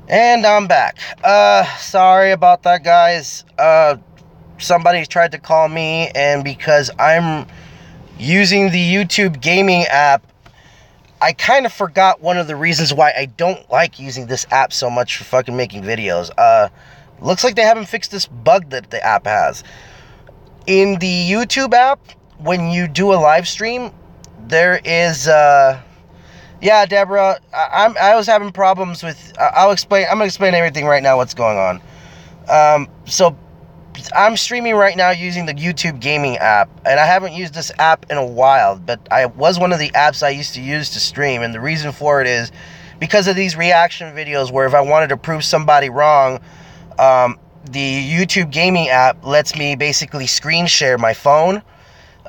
And I'm back. Sorry about that, guys. Somebody tried to call me, and because I'm using the YouTube gaming app, I kind of forgot one of the reasons why I don't like using this app so much for fucking making videos. Looks like they haven't fixed this bug that the app has. In the YouTube app, when you do a live stream, there is, yeah, Deborah, I was having problems with, I'm gonna explain everything right now, what's going on. So I'm streaming right now using the YouTube gaming app, and I haven't used this app in a while, but I was one of the apps I used to use to stream, and the reason for it is because of these reaction videos where if I wanted to prove somebody wrong, the YouTube gaming app lets me basically screen share my phone,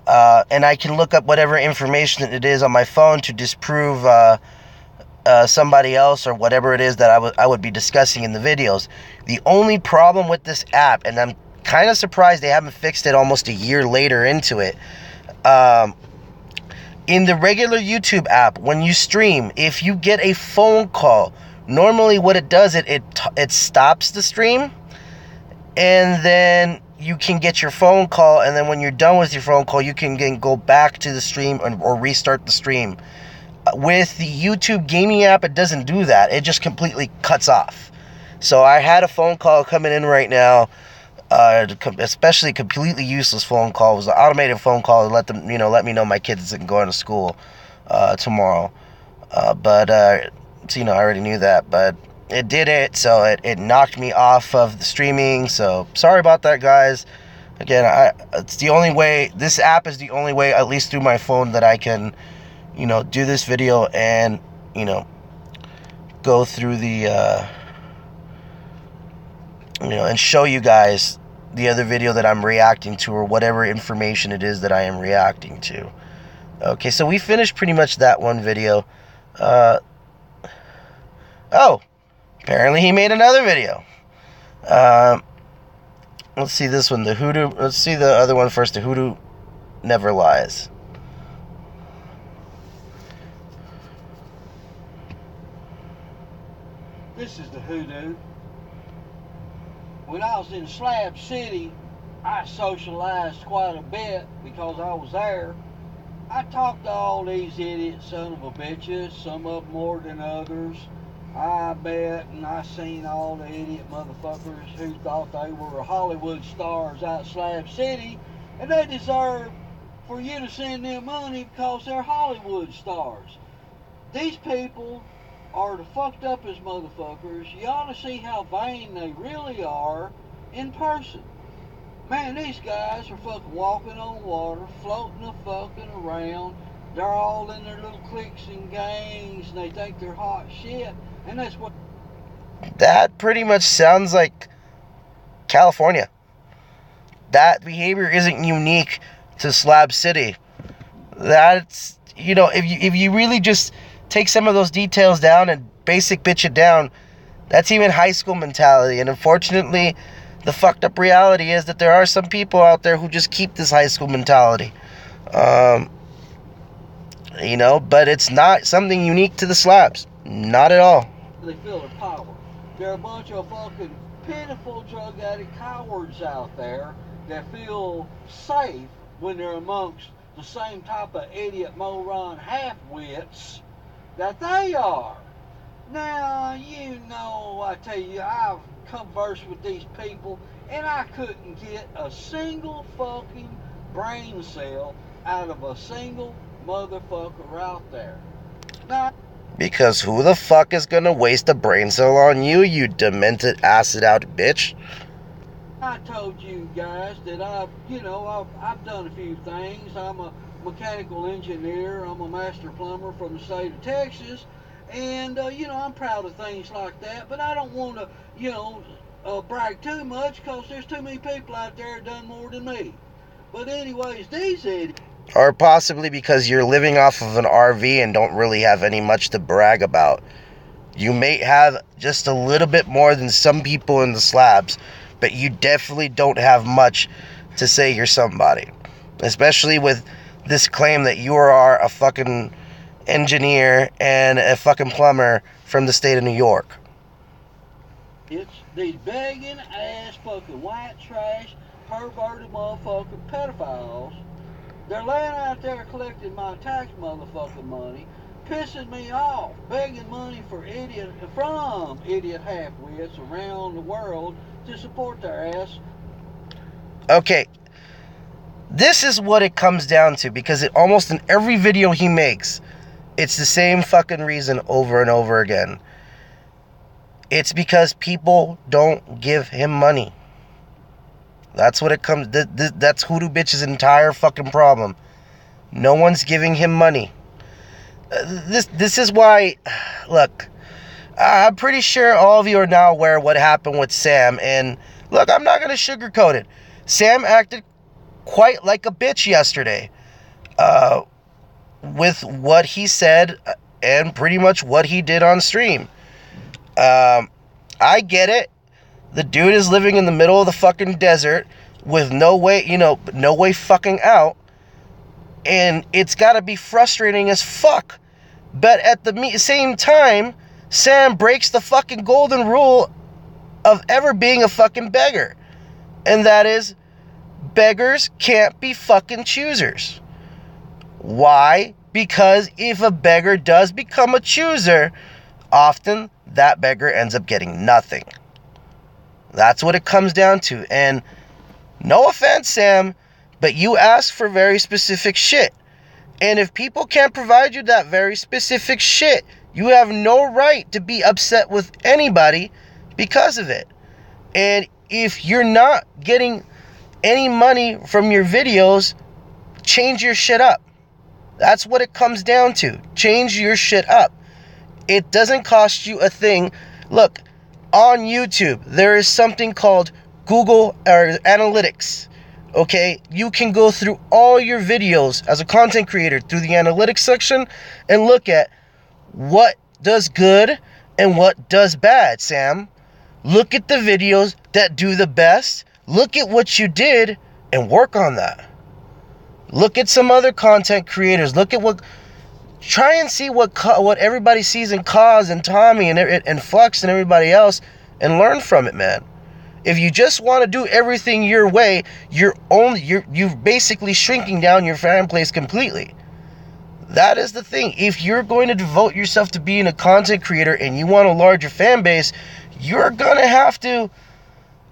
and I can look up whatever information it is on my phone to disprove somebody else or whatever it is that I would be discussing in the videos. The only problem with this app, and I'm kind of surprised they haven't fixed it almost a year later into it, in the regular YouTube app, when you stream, if you get a phone call, normally what it does, it stops the stream, and then you can get your phone call, and then when you're done with your phone call, you can go back to the stream or restart the stream. With the YouTube gaming app, it doesn't do that. It just completely cuts off. So I had a phone call coming in right now, especially a completely useless phone call. It was an automated phone call to let me know my kids isn't going to school tomorrow. But I already knew that, but it did it, so it knocked me off of the streaming. So sorry about that, guys. Again, it's the only way. This app is the only way, at least through my phone, that I can do this video and, go through the, and show you guys the other video that I'm reacting to or whatever information it is that I am reacting to. Okay, so we finished pretty much that one video. Oh, apparently he made another video. Let's see this one, let's see the other one first, the Hoodoo Never Lies. This is the Hoodoo. When I was in Slab City, I socialized quite a bit because I was there. I talked to all these idiot son of a bitches, some of them more than others. I bet, and I seen all the idiot motherfuckers who thought they were Hollywood stars out Slab City, and they deserve for you to send them money because they're Hollywood stars. These people are the fucked up as motherfuckers. You ought to see how vain they really are in person. Man, these guys are fucking walking on water, floating the fucking around. They're all in their little cliques and gangs, and they think they're hot shit. And that's what... That pretty much sounds like California. That behavior isn't unique to Slab City. That's, if you really just take some of those details down and basic bitch it down, that's even high school mentality. And unfortunately, the fucked up reality is that there are some people out there who just keep this high school mentality. But it's not something unique to the Slabs. Not at all. They feel their power. There are a bunch of fucking pitiful drug addict cowards out there that feel safe when they're amongst the same type of idiot moron half-wits that they are. Now, I tell you, I've conversed with these people, and I couldn't get a single fucking brain cell out of a single motherfucker out there. Now, because who the fuck is gonna waste a brain cell on you, you demented acid out bitch? I told you guys that I've done a few things. I'm a mechanical engineer. I'm a master plumber from the state of Texas. And, I'm proud of things like that. But I don't want to, brag too much because there's too many people out there that done more than me. But anyways, these idiots... Or possibly because you're living off of an RV and don't really have any much to brag about. You may have just a little bit more than some people in the Slabs, but you definitely don't have much to say you're somebody. Especially with this claim that you are a fucking engineer and a fucking plumber from the state of New York. It's these begging ass fucking white trash, perverted motherfucking pedophiles. They're laying out there collecting my tax motherfucking money, pissing me off, begging money from idiot halfwits around the world to support their ass. Okay, this is what it comes down to, because it almost in every video he makes, it's the same fucking reason over and over again. It's because people don't give him money. That's what it comes. That's Hoodoo Bitch's entire fucking problem. No one's giving him money. This is why. Look, I'm pretty sure all of you are now aware of what happened with Sam. And look, I'm not gonna sugarcoat it. Sam acted quite like a bitch yesterday, with what he said and pretty much what he did on stream. I get it. The dude is living in the middle of the fucking desert with no way, no way fucking out. And it's gotta be frustrating as fuck. But at the same time, Sam breaks the fucking golden rule of ever being a fucking beggar. And that is, beggars can't be fucking choosers. Why? Because if a beggar does become a chooser, often that beggar ends up getting nothing. That's what it comes down to. And no offense, Sam, but you ask for very specific shit. And if people can't provide you that very specific shit, you have no right to be upset with anybody because of it. And if you're not getting any money from your videos, change your shit up. That's what it comes down to. Change your shit up. It doesn't cost you a thing. Look, on YouTube, there is something called Google or Analytics. Okay, you can go through all your videos as a content creator through the analytics section and look at what does good and what does bad, Sam. Look at the videos that do the best. Look at what you did and work on that. Look at some other content creators. Look at what... Try and see what everybody sees in Cause and Tommy and Flux and everybody else, and learn from it, man. If you just want to do everything your way, you're basically shrinking down your fan base completely. That is the thing. If you're going to devote yourself to being a content creator and you want a larger fan base, you're gonna have to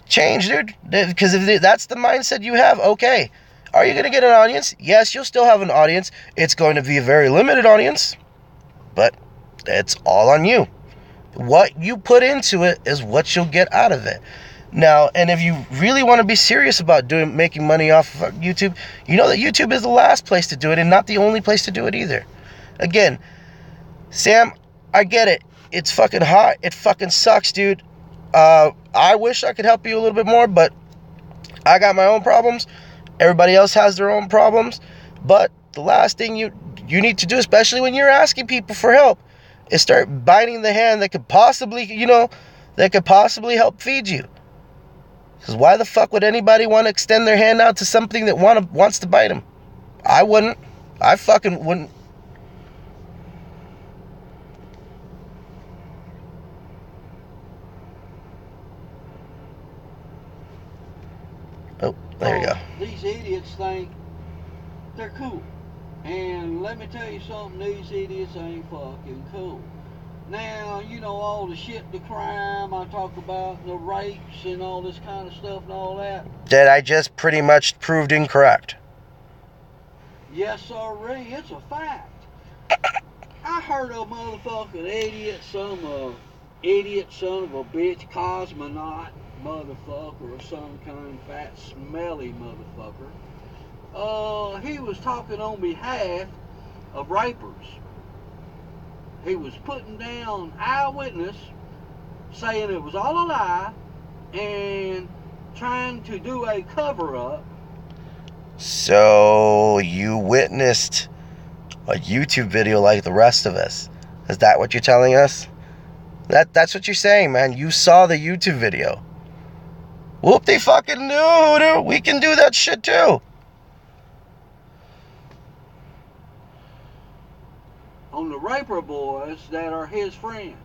change, dude. Because if that's the mindset you have, okay. Are you going to get an audience? Yes, you'll still have an audience. It's going to be a very limited audience, but it's all on you. What you put into it is what you'll get out of it. Now, and if you really want to be serious about making money off of YouTube, you know that YouTube is the last place to do it and not the only place to do it either. Again, Sam, I get it. It's fucking hot. It fucking sucks, dude. I wish I could help you a little bit more, but I got my own problems. Everybody else has their own problems. But the last thing you need to do, especially when you're asking people for help, is start biting the hand that could possibly, help feed you. Because why the fuck would anybody want to extend their hand out to something that wants to bite them? I wouldn't. I fucking wouldn't. Oh, there you go. These idiots think they're cool. And let me tell you something, these idiots ain't fucking cool. Now, all the shit, the crime I talk about, the rapes and all this kind of stuff and all that. That I just pretty much proved incorrect. Yes, sirree, it's a fact. I heard a motherfucking idiot son of a bitch, cosmonaut motherfucker, or some kind of fat, smelly motherfucker. He was talking on behalf of rapers. He was putting down eyewitness, saying it was all a lie, and trying to do a cover-up. So you witnessed a YouTube video like the rest of us. Is that what you're telling us? That's what you're saying, man. You saw the YouTube video. Whoop they fucking do. We can do that shit too. On the raper boys that are his friends.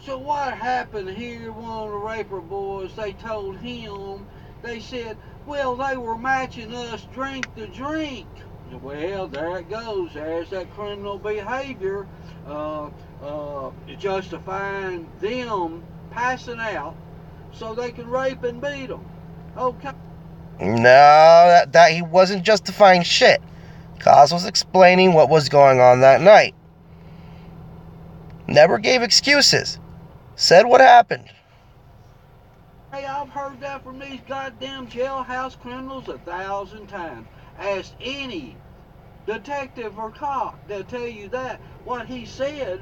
So what happened here? One of the raper boys, they told him, they said, well, they were matching us drink to drink. Well, there it goes. There's that criminal behavior, uh, justifying them passing out so they can rape and beat them. Okay. No, that he wasn't justifying shit. Cos was explaining what was going on that night. Never gave excuses. Said what happened. Hey, I've heard that from these goddamn jailhouse criminals 1,000 times. Ask any detective or cop, they'll tell you that. What he said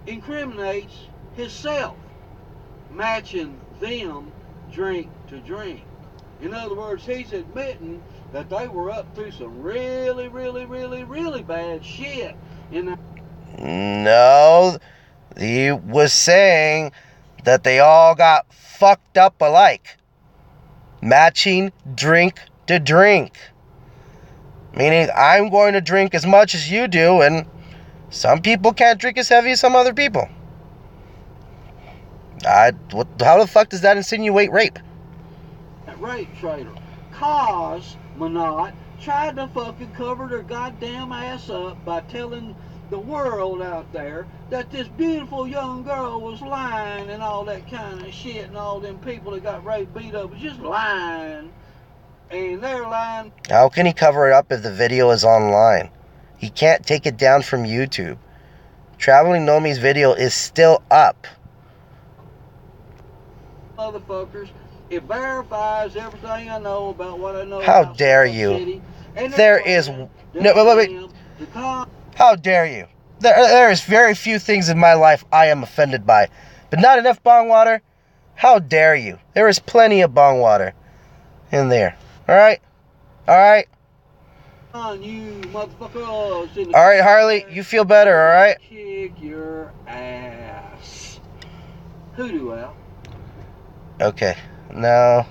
incriminates himself, matching them drink to drink. In other words, he's admitting that they were up to some really, really, really, really bad shit. No, he was saying that they all got fucked up alike. Matching drink to drink. Meaning, I'm going to drink as much as you do, and some people can't drink as heavy as some other people. How the fuck does that insinuate rape? Rape trader. Cause Monot tried to fucking cover their goddamn ass up by telling the world out there that this beautiful young girl was lying and all that kind of shit, and all them people that got raped, beat up was just lying. And they're lying. How can he cover it up if the video is online? He can't take it down from YouTube. Traveling Nomi's video is still up. Motherfuckers, it verifies everything I know about what I know. How about dare Salt Lake you? City, and There is no wait. How dare you? There is very few things in my life I am offended by, but not enough bong water. How dare you? There is plenty of bong water in there. All right, all right. On you motherfuckers. All right, Harley, you feel better, all right? Kick your ass. Hoodoo out. Okay, now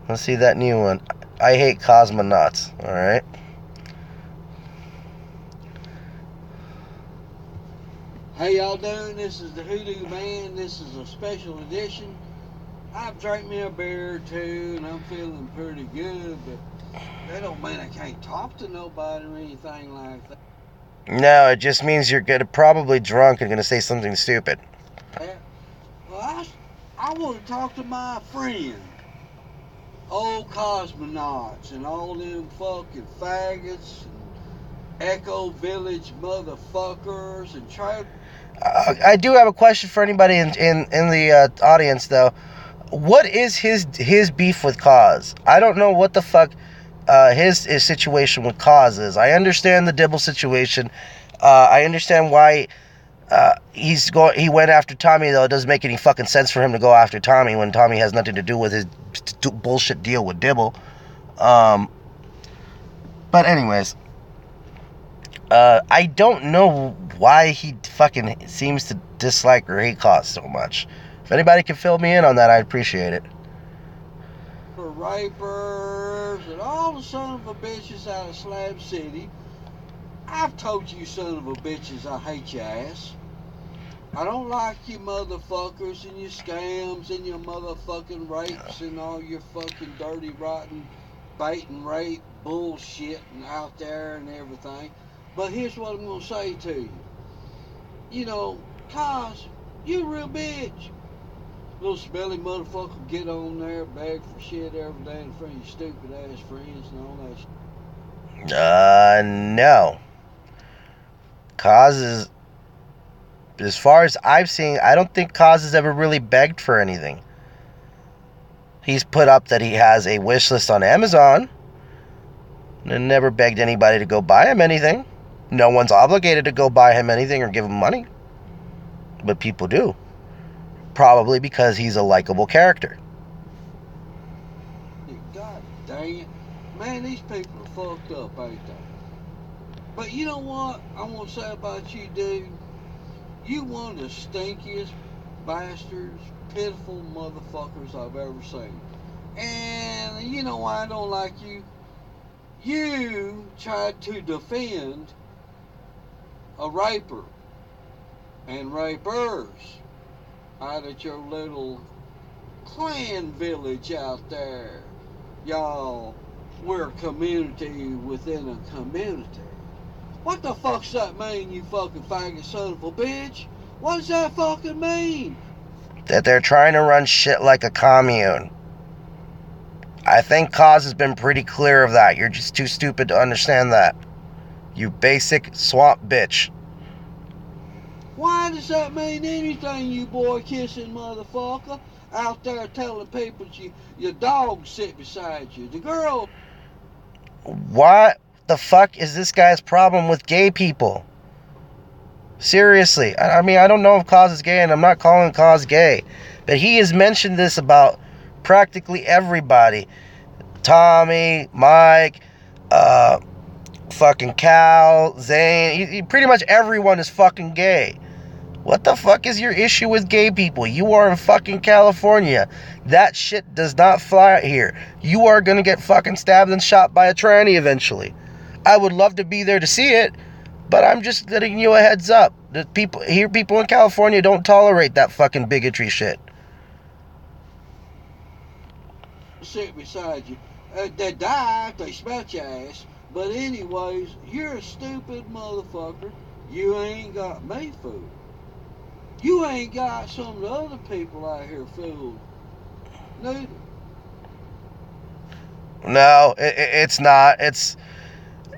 let's see that new one. I hate cosmonauts. All right. How y'all doing? This is the Hoodoo Man. This is a special edition. I've drank me a beer or two and I'm feeling pretty good, but that don't mean I can't talk to nobody or anything like that. No, it just means you're probably drunk and gonna say something stupid. Well, I want to talk to my friend, old cosmonauts and all them fucking faggots and Echo Village motherfuckers and try. I do have a question for anybody in the audience though. What is his beef with Cause? I don't know what the fuck his situation with Cause is. I understand the Dibble situation. I understand why he went after Tommy, though. It doesn't make any fucking sense for him to go after Tommy when Tommy has nothing to do with his bullshit deal with Dibble. But anyways, I don't know why he fucking seems to dislike or hate Cause so much. If anybody can fill me in on that, I'd appreciate it. For rapers and all the son of a bitches out of Slab City. I've told you son of a bitches I hate your ass. I don't like you motherfuckers and your scams and your motherfucking rapes and all your fucking dirty, rotten bait and rape bullshit and out there and everything. But here's what I'm going to say to you. You know, Cause, you a real bitch. Little smelly motherfucker get on there, beg for shit every day in front of your stupid ass friends and all that shit. No. Cause is, as far as I've seen, I don't think Cause has ever really begged for anything. He's put up that he has a wish list on Amazon and never begged anybody to go buy him anything. No one's obligated to go buy him anything or give him money. But people do. Probably because he's a likable character. God dang it. Man, these people are fucked up, ain't they? But you know what I want to say about you, dude? You one of the stinkiest bastards, pitiful motherfuckers I've ever seen. And you know why I don't like you? You tried to defend a raper and rapers. out at your little clan village out there. Y'all, we're a community within a community. What the fuck's that mean, you fucking faggot son of a bitch? What does that fucking mean? That they're trying to run shit like a commune. I think Cause has been pretty clear of that. You're just too stupid to understand that. You basic swamp bitch. Why does that mean anything, you boy kissing motherfucker? Out there telling people your dog sit beside you. The girl. What the fuck is this guy's problem with gay people? Seriously. I mean, I don't know if Cause is gay, and I'm not calling Cause gay. But he has mentioned this about practically everybody. Tommy, Mike, fucking Cal, Zane. Pretty much everyone is fucking gay. What the fuck is your issue with gay people? You are in fucking California. That shit does not fly out here. You are gonna get fucking stabbed and shot by a tranny eventually. I would love to be there to see it, but I'm just letting you a heads up. The people in California don't tolerate that fucking bigotry shit. Sit beside you. They die if they smelt your ass. But anyways, you're a stupid motherfucker. You ain't got me fooled. You ain't got some of the other people out here fooled. Neither. No, it's not. It's...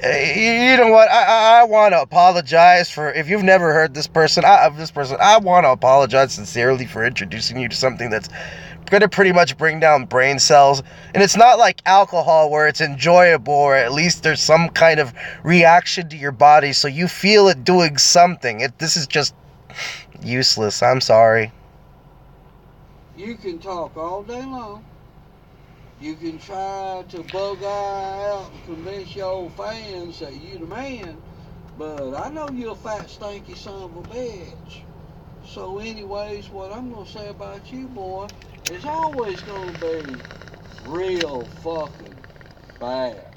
You know what? I want to apologize for, if you've never heard this person, I want to apologize sincerely for introducing you to something that's going to pretty much bring down brain cells. And it's not like alcohol where it's enjoyable, or at least there's some kind of reaction to your body so you feel it doing something. This is just useless. I'm sorry. You can talk all day long. You can try to bug eye out and convince your old fans that you the man, but I know you're a fat, stinky son of a bitch. So anyways, what I'm going to say about you, boy, is always going to be real fucking bad.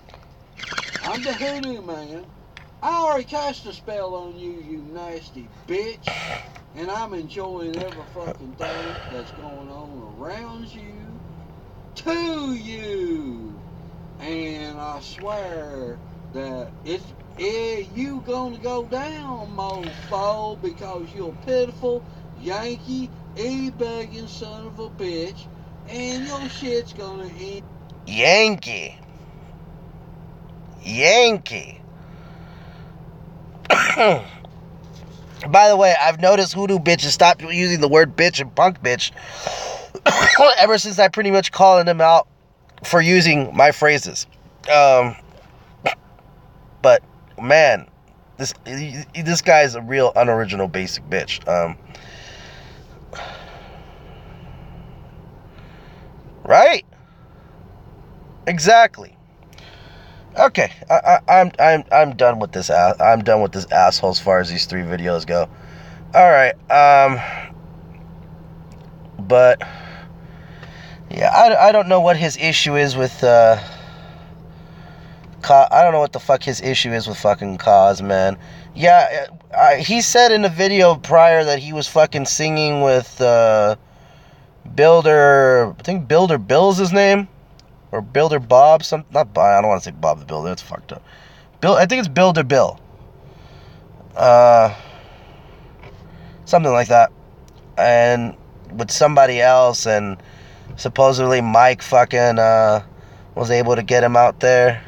I'm the Hoodoo Man. I already cast a spell on you, you nasty bitch, and I'm enjoying every fucking thing that's going on around you, to you, and I swear that you gonna go down, mofo, because you're a pitiful Yankee begging son of a bitch, and your shit's gonna end. Yankee. By the way, I've noticed Hoodoo Bitch has stopped using the word bitch and punk bitch ever since I pretty much calling him out for using my phrases. But man, this guy is a real unoriginal basic bitch. Right? Exactly. Okay, I'm done with this. I'm done with this asshole as far as these 3 videos go. All right. But yeah, I don't know what his issue is with. I don't know what the fuck his issue is with fucking Cause, man. Yeah, he said in the video prior that he was fucking singing with Builder. I think Builder Bill's his name. Or Builder Bob, not Bob, I don't want to say Bob the Builder, that's fucked up. I think it's Builder Bill. Something like that. And with somebody else, and supposedly Mike fucking was able to get him out there.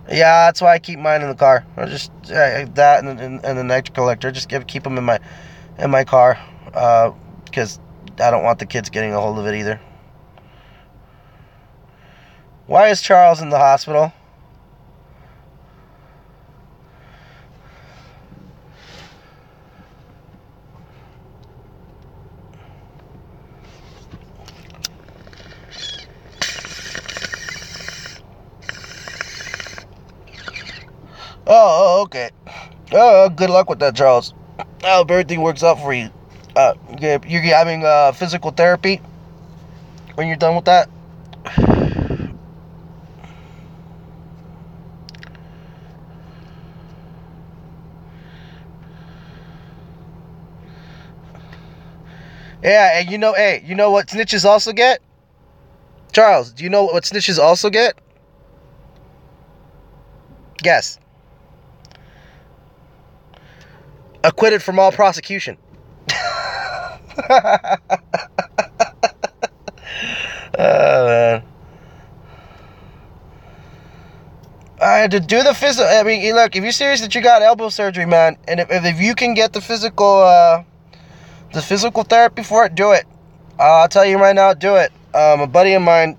Yeah, that's why I keep mine in the car. Or just that and the night collector. Just keep them in my car, because I don't want the kids getting a hold of it either. Why is Charles in the hospital? Oh, okay. Good luck with that, Charles. I hope everything works out for you. You're having physical therapy when you're done with that? Yeah, and hey, you know what snitches also get? Charles, do you know what snitches also get? Guess. Acquitted from all prosecution. Oh, man. I had to do the physical. I mean, look, if you're serious that you got elbow surgery, man, and if you can get the physical therapy for it, do it. I'll tell you right now, do it. A buddy of mine,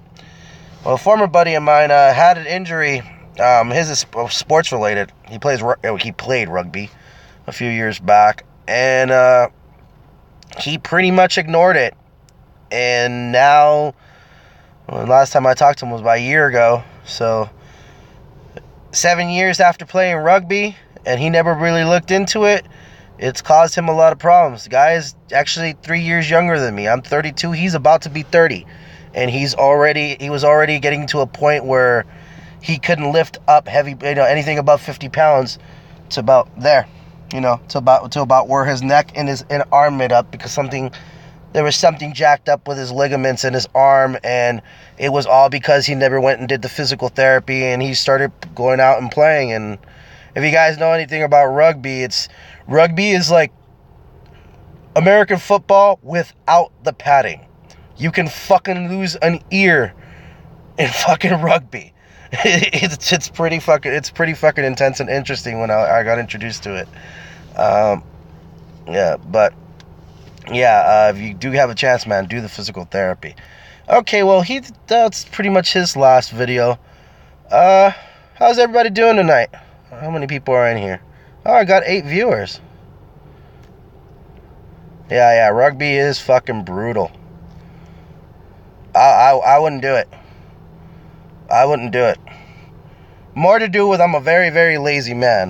well, a former buddy of mine, had an injury. His is sports related. He played rugby a few years back, and he pretty much ignored it. And now, well, last time I talked to him was about a year ago. So 7 years after playing rugby, and he never really looked into it. It's caused him a lot of problems. The guy is actually 3 years younger than me. I'm 32. He's about to be 30. And he was already getting to a point where he couldn't lift up heavy, anything above 50 pounds to about there, to about where his neck and his arm made up, because there was something jacked up with his ligaments in his arm, and it was all because he never went and did the physical therapy, and he started going out and playing. And if you guys know anything about rugby, rugby is like American football without the padding. You can fucking lose an ear in fucking rugby. It's pretty fucking intense and interesting when I got introduced to it. If you do have a chance, man, do the physical therapy. Okay, well, that's pretty much his last video. How's everybody doing tonight? How many people are in here? Oh, I got 8 viewers. Yeah, rugby is fucking brutal. I wouldn't do it. I wouldn't do it. More to do with I'm a very, very lazy man.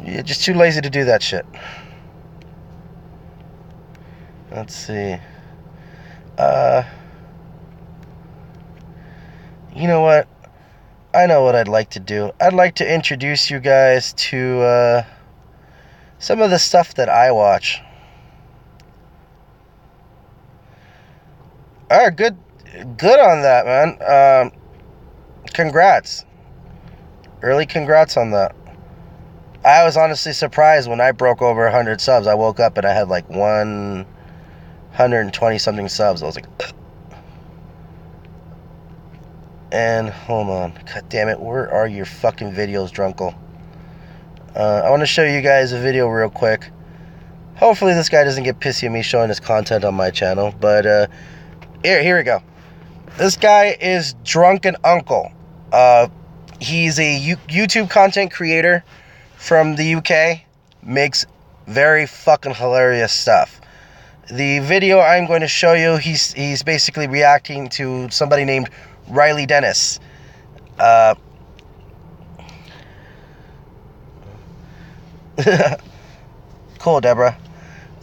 You're just too lazy to do that shit. Let's see. You know what? I know what I'd like to do. I'd like to introduce you guys to some of the stuff that I watch. Alright, good on that, man. Congrats. Really congrats on that. I was honestly surprised when I broke over 100 subs. I woke up and I had like 120 something subs. I was like, ugh. And hold on, god damn it, where are your fucking videos, Drunkle? I want to show you guys a video real quick. Hopefully this guy doesn't get pissy at me showing his content on my channel, but here we go. This guy is Drunken Uncle. He's a YouTube content creator from the UK. Makes very fucking hilarious stuff. The video I'm going to show you, he's basically reacting to somebody named Riley Dennis. Cool, Deborah.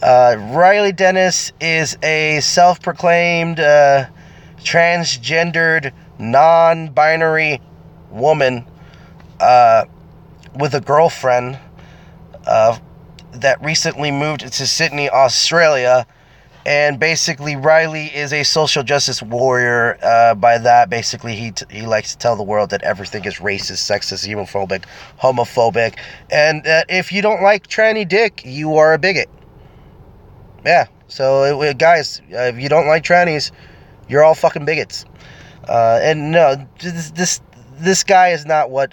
Riley Dennis is a self-proclaimed transgendered, non-binary woman with a girlfriend that recently moved to Sydney, Australia. And basically, Riley is a social justice warrior. By that, basically, he likes to tell the world that everything is racist, sexist, homophobic, and that if you don't like tranny dick, you are a bigot. Yeah, so guys, if you don't like trannies, you're all fucking bigots. And no, this guy is not what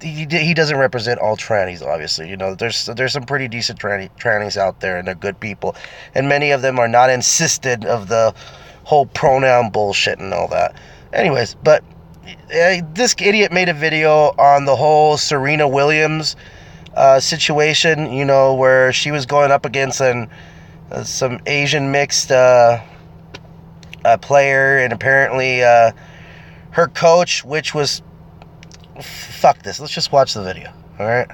he doesn't represent all trannies, obviously. There's some pretty decent trannies out there, and they're good people, and many of them are not insisted of the whole pronoun bullshit and all that. Anyways, but this idiot made a video on the whole Serena Williams situation, where she was going up against some Asian mixed player, and apparently her coach, which was... Fuck this. Let's just watch the video. Alright?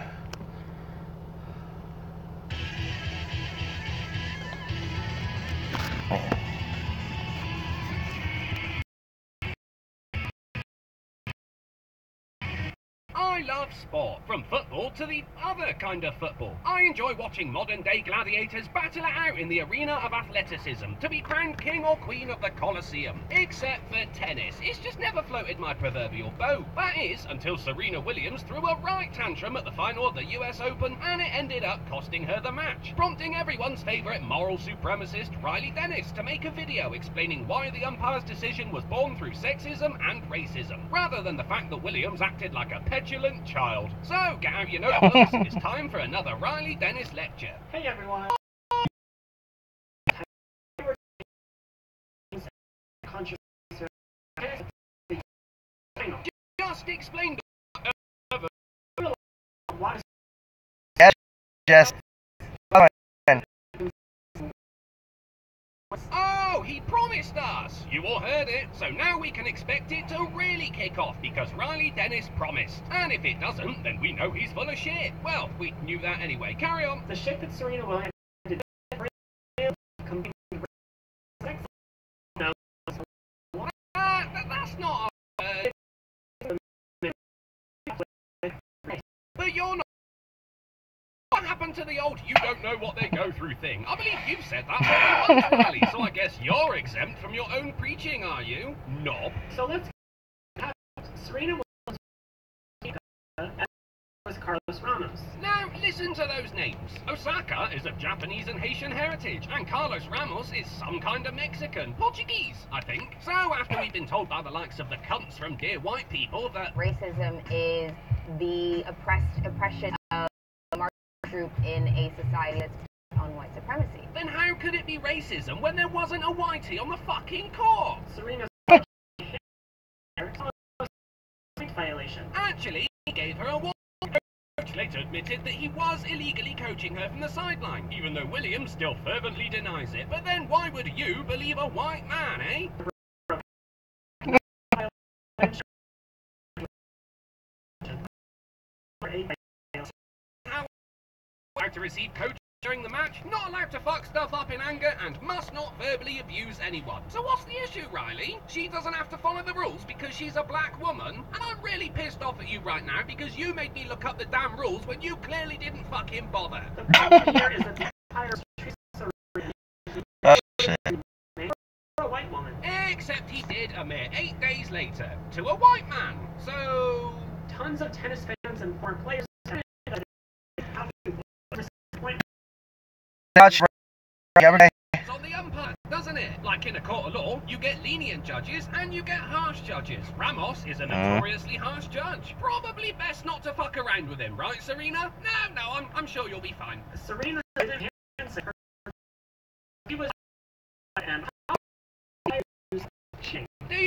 I love sport, from football to the other kind of football. I enjoy watching modern-day gladiators battle it out in the arena of athleticism to be crowned king or queen of the Colosseum. Except for tennis. It's just never floated my proverbial boat. That is, until Serena Williams threw a right tantrum at the final of the US Open, and it ended up costing her the match, prompting everyone's favourite moral supremacist Riley Dennis to make a video explaining why the umpire's decision was born through sexism and racism, rather than the fact that Williams acted like a petulant child. So, get out your notebooks, it's time for another Riley Dennis lecture. Hey everyone! Just explain Just Oh, he promised us! You all heard it, so now we can expect it to really kick off because Riley Dennis promised. And if it doesn't, then we know he's full of shit. Well, we knew that anyway. Carry on. The shit that Serena Williams did that's not but you're not. What happened to the old you don't know what they go through thing? I believe you've said that more than once, Riley, so I guess you're exempt from your own preaching, are you? Knob. So let's Serena Williams was Carlos Ramos. Now, listen to those names. Osaka is of Japanese and Haitian heritage, and Carlos Ramos is some kind of Mexican. Portuguese, I think. So, after we've been told by the likes of the cunts from Dear White People that racism is the oppression of a marginal group in a society that's based on white supremacy, then how could it be racism when there wasn't a whitey on the fucking court? Serena's violation. Actually, he gave her a warning. Coach later admitted that he was illegally coaching her from the sideline, even though Williams still fervently denies it. But then why would you believe a white man, eh? How to receive coaching during the match, not allowed to fuck stuff up in anger, and must not verbally abuse anyone. So what's the issue, Riley? She doesn't have to follow the rules because she's a black woman? And I'm really pissed off at you right now because you made me look up the damn rules when you clearly didn't fucking bother. The problem here is that the entire a white woman. Except he did a mere 8 days later, to a white man. So... Tons of tennis fans and foreign players it's on the umpire, doesn't it? Like in a court of law, you get lenient judges and you get harsh judges. Ramos is a notoriously harsh judge. Probably best not to fuck around with him, right, Serena? No, I'm sure you'll be fine. Serena didn't answer her. He was and do you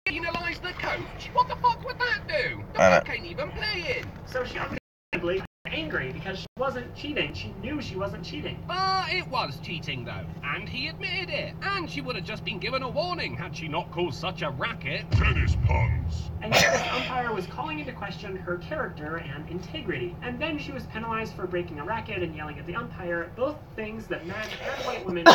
penalise the coach? What the fuck would that do? The fuck ain't even playing. So she understandably angry because she wasn't cheating. She knew she wasn't cheating. But it was cheating though, and he admitted it. And she would have just been given a warning had she not caused such a racket. Tennis puns. And yet this umpire was calling into question her character and integrity. And then she was penalized for breaking a racket and yelling at the umpire, both things that men and white women do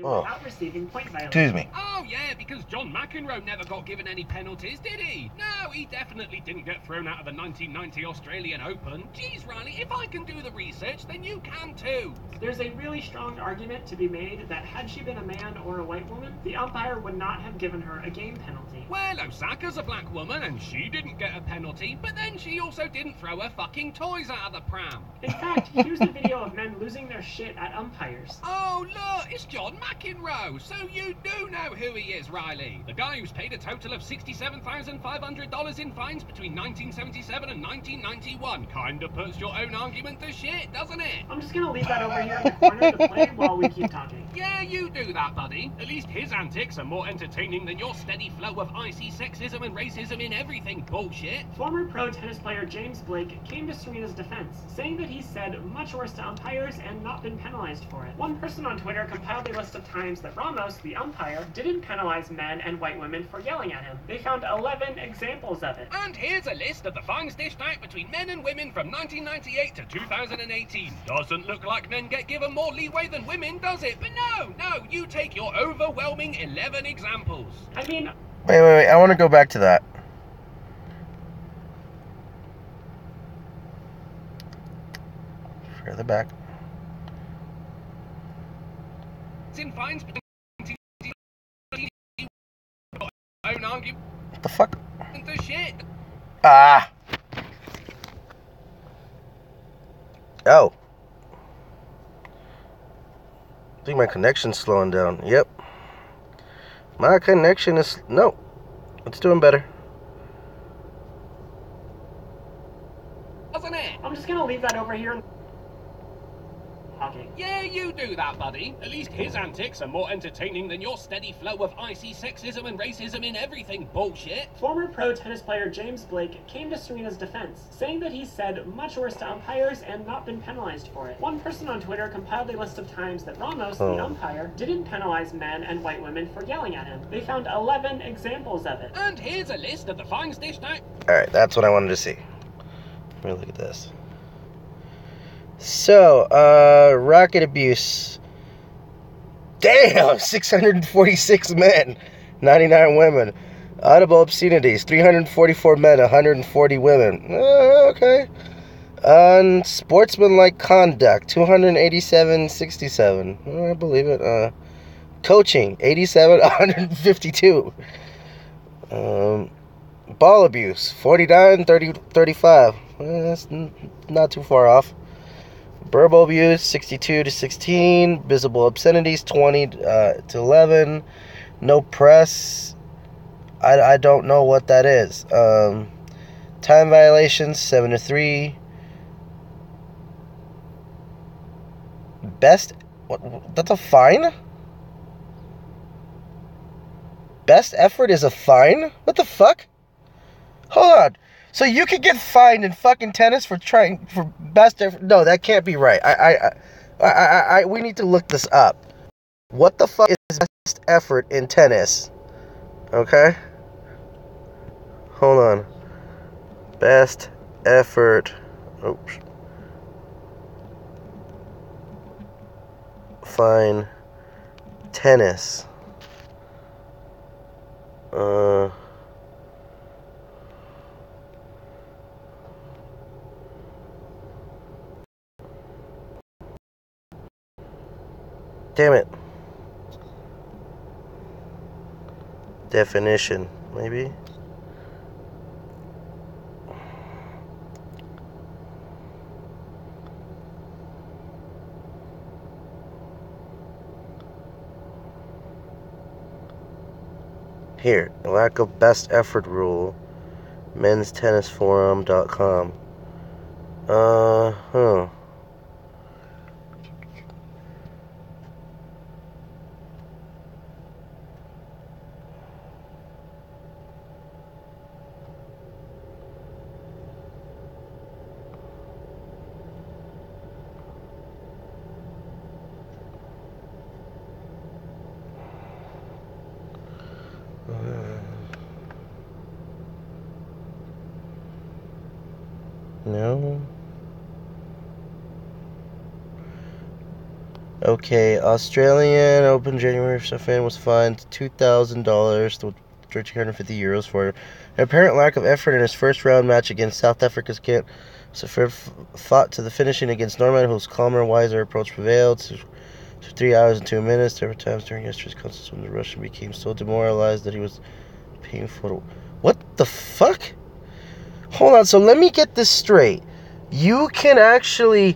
without receiving point violations. Excuse me. Oh yeah, because John McEnroe never got given any penalties, did he? No, he definitely didn't get thrown out of the 1990 Australian Open. Jeez, Riley, if I can do the research, then you can too. There's a really strong argument to be made that had she been a man or a white woman, the umpire would not have given her a game penalty. Well, Osaka's a black woman and she didn't get a penalty, but then she also didn't throw her fucking toys out of the pram. In fact, here's a video of men losing their shit at umpires. Oh look, it's John McEnroe, so you do know who he is, Riley. The guy who's paid a total of $67,500 in fines between 1977 and 1991. Kinda puts your own argument to shit, doesn't it? I'm just gonna leave that over here in the corner to play while we keep talking. Yeah, you do that, buddy. At least his antics are more entertaining than your steady flow of icy sexism and racism in everything bullshit. Former pro tennis player James Blake came to Serena's defense, saying that he's said much worse to umpires and not been penalized for it. One person on Twitter compiled a list of times that Ramos, the umpire, didn't penalize men and white women for yelling at him. They found 11 examples of it. And here's a list of the fines dished out between men and women from 1998 to 2018. Doesn't look like men get given more leeway than women, does it? But no, you take your overwhelming 11 examples. I mean... Wait, I want to go back to that. Further back. In fines. Own argument What the fuck? to shit. Ah! Oh. I think my connection's slowing down. Yep. My connection is... No. It's doing better. Wasn't it? I'm just gonna leave that over here. Okay. Yeah, you do that, buddy. At least his antics are more entertaining than your steady flow of icy sexism and racism in everything bullshit. Former pro tennis player James Blake came to Serena's defense, saying that he said much worse to umpires and not been penalized for it. One person on Twitter compiled a list of times that Ramos, the umpire, didn't penalize men and white women for yelling at him. They found 11 examples of it. And here's a list of the fines dished out. Alright, that's what I wanted to see. Let me look at this. So, rocket abuse. Damn! 646 men, 99 women. Audible obscenities, 344 men, 140 women. Okay. Unsportsmanlike conduct, 287, I believe it. Coaching, 87, 152. Ball abuse, 49, 35. That's not too far off. Verbal abuse, 62 to 16. Visible obscenities, 20 to 11. No press. I don't know what that is. Time violations, 7 to 3. Best... What, that's a fine? Best effort is a fine? What the fuck? Hold on. So you could get fined in fucking tennis for trying for best effort? No, that can't be right. We need to look this up. What the fuck is best effort in tennis? Okay. Hold on. Best effort. Oops. Fine. Tennis. Damn it. Definition, maybe? Here, lack of best effort rule. menstennisforum.com. Huh. No. Okay, Australian Open January fan was fined $2,000 to €1,350 for an apparent lack of effort in his first round match against South Africa's Kent. Safir fought to the finishing against Norman, whose calmer, wiser approach prevailed. To 3 hours and 2 minutes. There were times during yesterday's contest when the Russian became so demoralized that he was painful. What the fuck? Hold on, so let me get this straight. You can actually,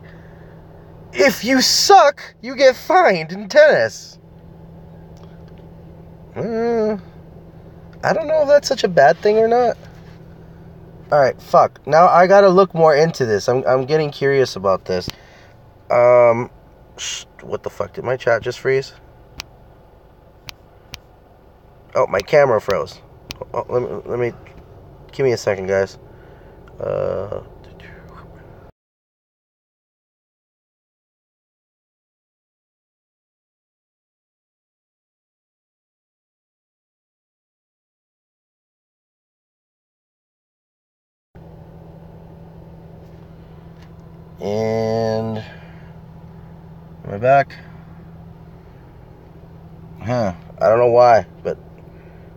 if you suck, you get fined in tennis. I don't know if that's such a bad thing or not. Alright, fuck. Now I gotta look more into this. I'm getting curious about this. What the fuck? Did my chat just freeze? Oh, my camera froze. Oh, let me. Give me a second, guys. And am I back? I don't know why, but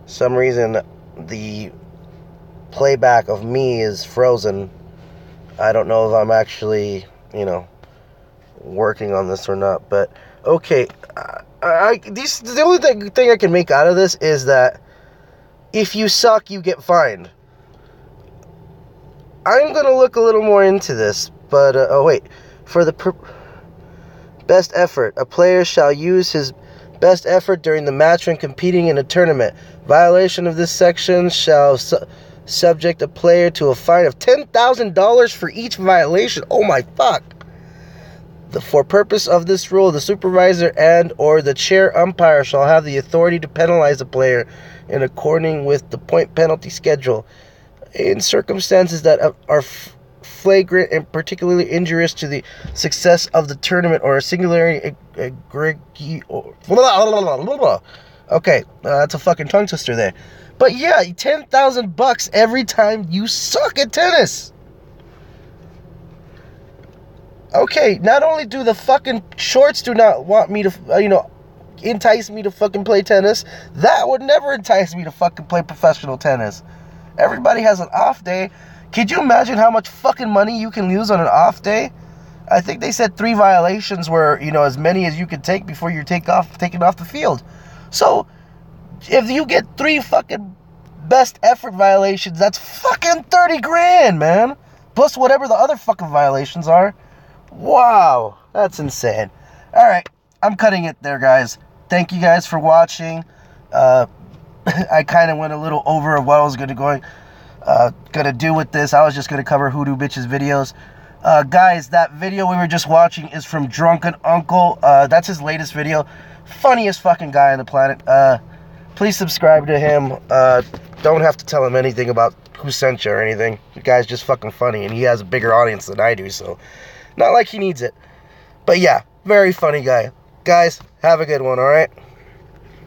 some reason the playback of me is frozen. I don't know if I'm actually, working on this or not. But okay, the only thing I can make out of this is that if you suck, you get fined. I'm gonna look a little more into this, but oh wait, for the best effort, a player shall use his best effort during the match when competing in a tournament. Violation of this section shall subject a player to a fine of $10,000 for each violation. Oh my fuck. For purpose of this rule, the supervisor and or the chair umpire shall have the authority to penalize a player in accordance with the point penalty schedule in circumstances that are flagrant and particularly injurious to the success of the tournament or a singularly okay, that's a fucking tongue twister there. But yeah, $10,000 every time you suck at tennis. Okay, not only do the fucking shorts do not want me to, entice me to fucking play tennis, that would never entice me to fucking play professional tennis. Everybody has an off day. Could you imagine how much fucking money you can lose on an off day? I think they said 3 violations were, as many as you could take before you're taken off the field. So, if you get 3 fucking best effort violations, that's fucking 30 grand, man. Plus whatever the other fucking violations are. Wow, that's insane. Alright, I'm cutting it there, guys. Thank you guys for watching. I kind of went a little over of what I was gonna do with this. I was just gonna cover Hoodoo Bitch's videos. Guys, that video we were just watching is from Drunken Uncle. That's his latest video. Funniest fucking guy on the planet. Please subscribe to him. Don't have to tell him anything about who sent you or anything. The guy's just fucking funny, and he has a bigger audience than I do, so not like he needs it. But yeah, very funny guy. Guys, have a good one, alright?